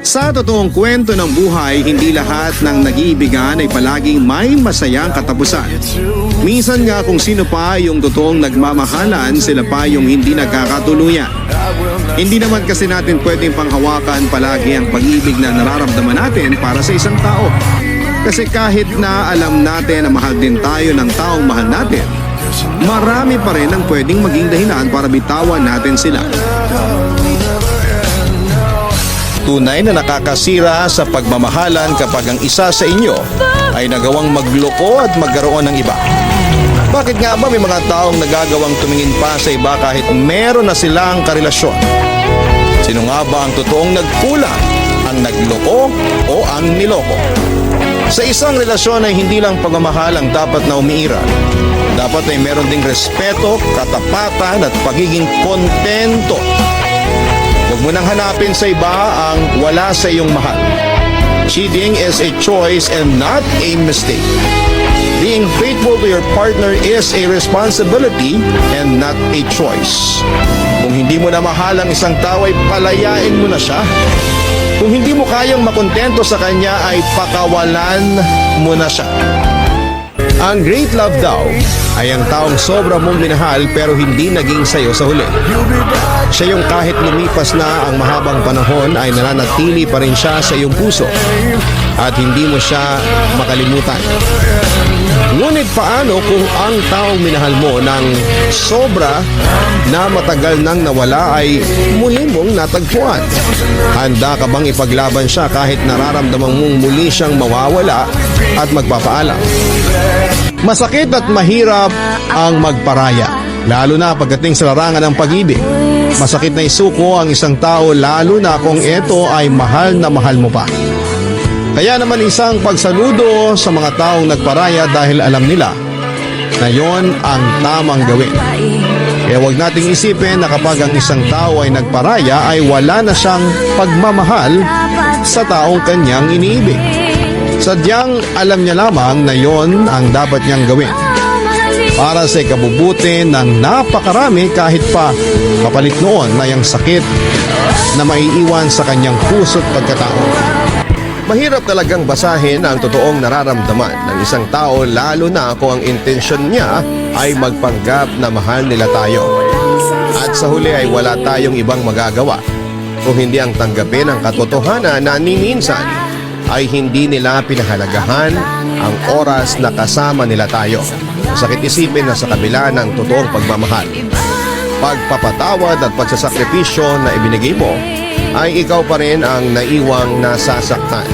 Sa totoong kwento ng buhay, hindi lahat ng nag-iibigan ay palaging may masayang katapusan. Minsan nga kung sino pa yung totoong nagmamahalan, sila pa yung hindi nagkakatuluyan. Hindi naman kasi natin pwedeng panghawakan palagi ang pag-ibig na nararamdaman natin para sa isang tao. Kasi kahit na alam natin na mahal din tayo ng taong mahal natin, marami pa rin ang pwedeng maging dahilan para bitawan natin sila. Tunay na nakakasira sa pagmamahalan kapag ang isa sa inyo ay nagawang magloko at magkaroon ng iba. Bakit nga ba may mga taong nagagawang tumingin pa sa iba kahit meron na silang karelasyon? Sino nga ba ang totoong nagkulang? Ang nagloko o ang niloko? Sa isang relasyon ay hindi lang pagmamahal ang dapat na umiiral. Dapat ay meron ding respeto, katapatan at pagiging kontento. Huwag mo nang hanapin sa iba ang wala sa iyong mahal. Cheating is a choice and not a mistake. Being faithful to your partner is a responsibility and not a choice. Kung hindi mo na mahal ang isang tao ay palayain mo na siya. Kung hindi mo kayang makontento sa kanya ay pakawalan mo na siya. Ang great love daw ay ang taong sobra mong minahal pero hindi naging sayo sa huli. Siya yung kahit lumipas na ang mahabang panahon ay nananatili pa rin siya sa iyong puso at hindi mo siya makalimutan. Ngunit paano kung ang taong minahal mo ng sobra na matagal nang nawala ay muli mong natagpuan? Handa ka bang ipaglaban siya kahit nararamdaman mong muli siyang mawawala at magpapaalam? Masakit at mahirap ang magparaya, lalo na pagdating sa larangan ng pag-ibig. Masakit na isuko ang isang tao lalo na kung ito ay mahal na mahal mo pa. Kaya naman isang pagsaludo sa mga taong nagparaya dahil alam nila na yon ang tamang gawin. Kaya huwag nating isipin na kapag ang isang tao ay nagparaya ay wala na siyang pagmamahal sa taong kanyang iniibig. Sadyang alam niya lamang na yon ang dapat niyang gawin para sa ikabubuti ng napakarami kahit pa kapalit noon na yung sakit na maiiwan sa kanyang puso't pagkatao. Mahirap talagang basahin ang totoong nararamdaman ng isang tao lalo na kung ang intensyon niya ay magpanggap na mahal nila tayo. At sa huli ay wala tayong ibang magagawa kung hindi ang tanggapin ang katotohanan na minsan ay hindi nila pinahalagahan ang oras na kasama nila tayo. Sakit isipin na sa kabila ng totoong pagmamahal, pagpapatawad at pagsasakripisyo na ibinigay mo, ay ikaw pa rin ang naiwang nasasaktan.